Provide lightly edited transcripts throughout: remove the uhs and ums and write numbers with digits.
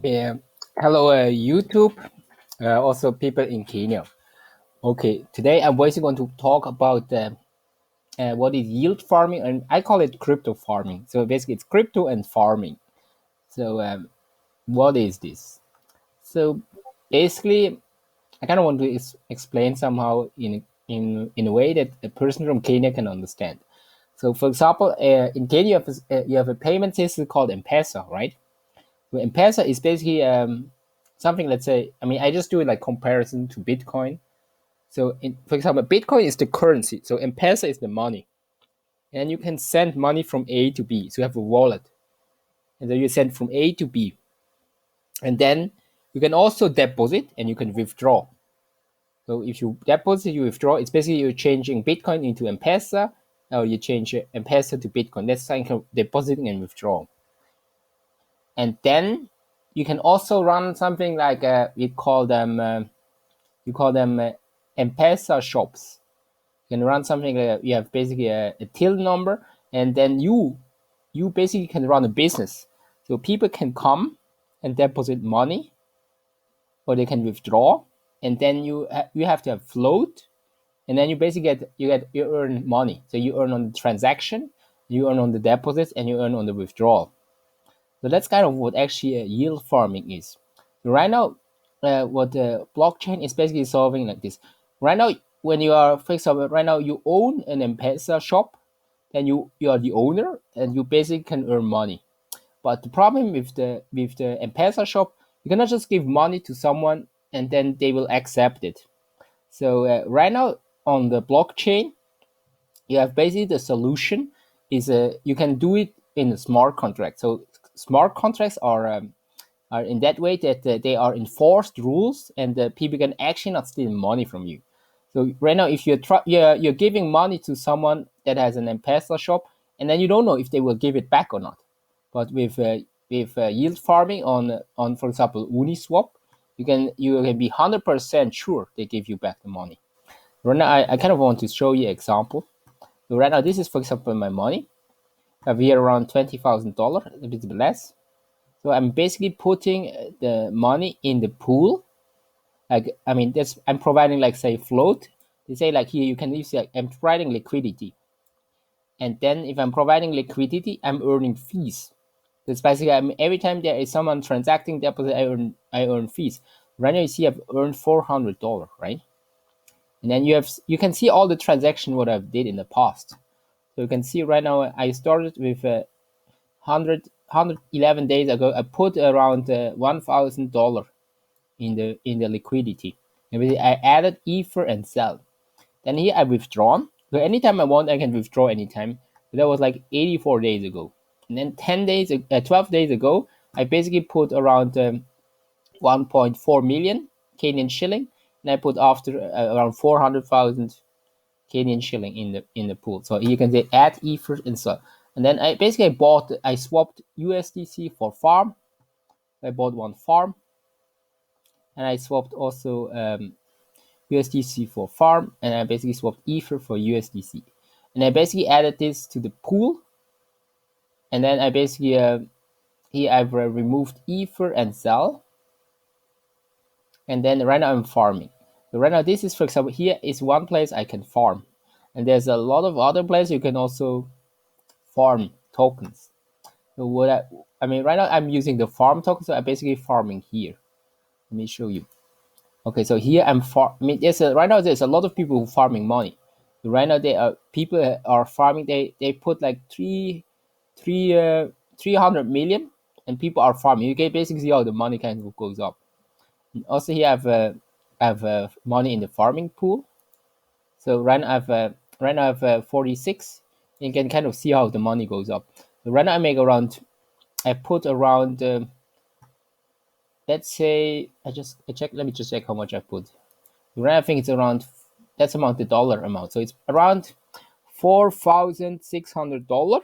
Hello, YouTube, also people in Kenya. Okay, today I'm basically going to talk about what is yield farming, and I call it crypto farming. So basically, it's crypto and farming. So, what is this? So, basically, I kind of want to explain somehow in a way that a person from Kenya can understand. So, for example, in Kenya, you have a payment system called M-Pesa, right? So M-Pesa is basically something. Let's say, I mean, I just do it like comparison to Bitcoin. So, for example, Bitcoin is the currency. So M-Pesa is the money, and you can send money from A to B. So you have a wallet, and then you send from A to B, and then you can also deposit and you can withdraw. So if you deposit, you withdraw. It's basically you're changing Bitcoin into M-Pesa, or you change M-Pesa to Bitcoin. That's kind of depositing and withdrawal. And then you can also run something like we call them you call them M-Pesa shops. You can run something like you have basically a till number, and then you basically can run a business. So people can come and deposit money, or they can withdraw, and then you have to have float, and then you basically you earn money. So you earn on the transaction, you earn on the deposits, and you earn on the withdrawal. So that's kind of what actually yield farming is. So right now, what the blockchain is basically solving like this. Right now, when you are, for example, right now you own an M-Pesa shop, then you are the owner and you basically can earn money. But the problem with the M-Pesa shop, you cannot just give money to someone and then they will accept it. So right now on the blockchain, you have basically the solution is you can do it in a smart contract. So smart contracts are in that way that they are enforced rules, and people can actually not steal money from you. So right now, if you're giving money to someone that has an M-Pesa shop, and then you don't know if they will give it back or not. But with yield farming on for example Uniswap, you can be 100% sure they give you back the money. Right now, I kind of want to show you an example. So right now, this is for example my money. I have here around $20,000, a bit less. So I'm basically putting the money in the pool. Like I mean, that's I'm providing like say float. They say like here you can use like I'm providing liquidity, and then if I'm providing liquidity, I'm earning fees. That's basically every time there is someone transacting deposit, I earn fees. Right now you see I've earned $400, right? And then you can see all the transaction what I've did in the past. So you can see right now I started with 111 days ago. I put around $1,000 in the liquidity. And I added Ether and sell. Then here I withdrawn. So anytime I want, I can withdraw anytime. So that was like 84 days ago. And then 12 days ago, I basically put around 1.4 million Kenyan shilling, and I put after around 400,000 Kenyan shilling in the pool. So you can say add Ether and sell. And then I swapped USDC for farm. I bought one farm, and I swapped also USDC for farm, and I basically swapped Ether for USDC. And I basically added this to the pool, and then I basically here I've removed Ether and sell, and then right now I'm farming. So right now this is, for example, here is one place I can farm, and there's a lot of other places you can also farm tokens. So I mean right now I'm using the farm token, so I'm basically farming here. Let me show you. Okay, so here I mean, right now there's a lot of people who farming money. So right now people are farming. They put like 300 million, and people are farming. You can basically see how the money kind of goes up. And also here I have money in the farming pool. So right now I have 46. You can kind of see how the money goes up. So right now I put around let's say I check. Let me just check how much I put. Right, I think it's around that's amount the dollar amount. So it's around $4,600,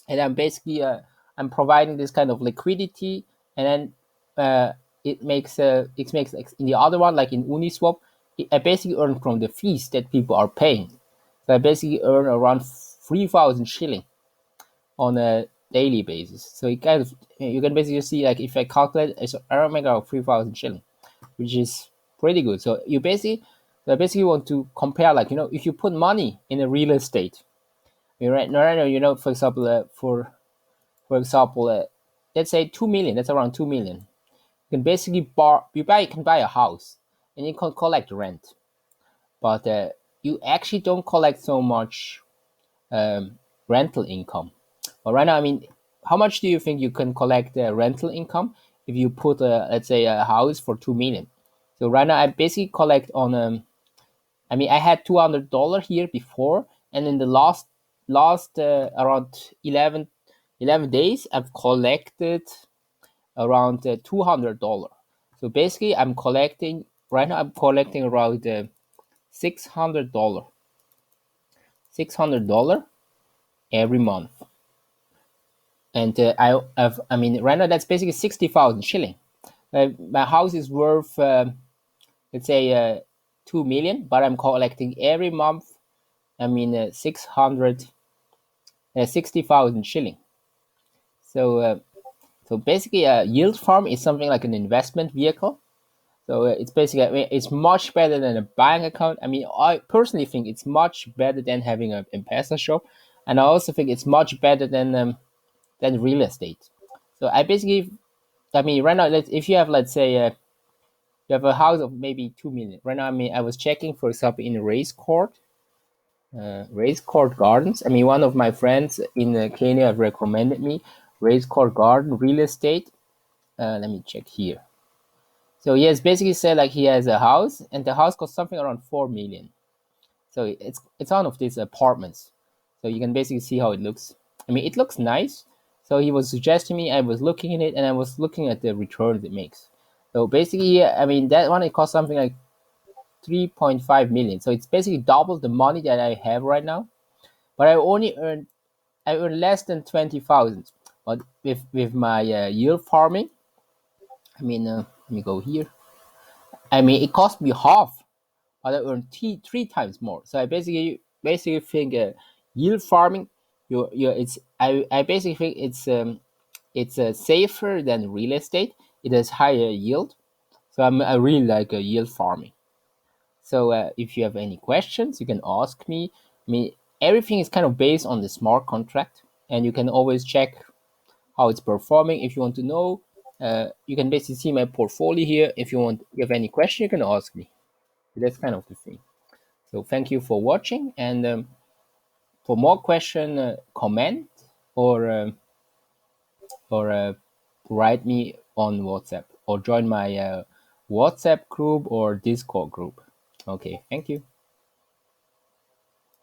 and I'm basically I'm providing this kind of liquidity, and then it makes like in the other one like in Uniswap, I basically earn from the fees that people are paying. So I basically earn around 3,000 shilling on daily basis. So you kind of, you can basically see, like, if I calculate, it's around make out 3,000 shilling, which is pretty good. So you basically, so I basically want to compare, like, if you put money in a real estate, right now, for example, let's say 2 million. That's around 2 million. You can basically you can buy a house, and you can collect rent, but you actually don't collect so much rental income. But right now, I mean, how much do you think you can collect rental income if you put, let's say, a house for 2 million? So right now, I basically collect on. I mean, I had $200 here before, and in the last around 11 days, I've collected around $200. So basically, I'm collecting right now. I'm collecting around $600, $600 every month. And I mean, right now that's basically 60,000 shilling. My house is worth, let's say, 2 million, but I'm collecting every month. I mean, 60,000 shilling. So, so basically, a yield farm is something like an investment vehicle. So it's basically, I mean, it's much better than a bank account. I mean, I personally think it's much better than having an M-Pesa shop, and I also think it's much better than real estate. So I basically, I mean, right now, if you have, let's say, you have a house of maybe 2 million. Right now, I mean, I was checking, for example, in a race court gardens. I mean, one of my friends in Kenya have recommended me race court garden real estate. Let me check here. So he has basically said, like, he has a house, and the house costs something around 4 million. So it's one of these apartments. So you can basically see how it looks. I mean, it looks nice. So he was suggesting me. I was looking at it, and I was looking at the returns it makes. So basically, yeah, I mean, that one, it costs something like 3.5 million. So it's basically double the money that I have right now. But I earn less than 20,000. But with my yield farming, I mean, let me go here. I mean, it cost me half, but I earn three times more. So I basically think yield farming, I basically think it's safer than real estate. It has higher yield. So I really like yield farming. So if you have any questions, you can ask me. I mean, everything is kind of based on the smart contract, and you can always check how it's performing. If you want to know, you can basically see my portfolio here. If you have any question, you can ask me. That's kind of the thing. So thank you for watching, and for more question, comment or write me on WhatsApp or join my WhatsApp group or Discord group. Okay, thank you.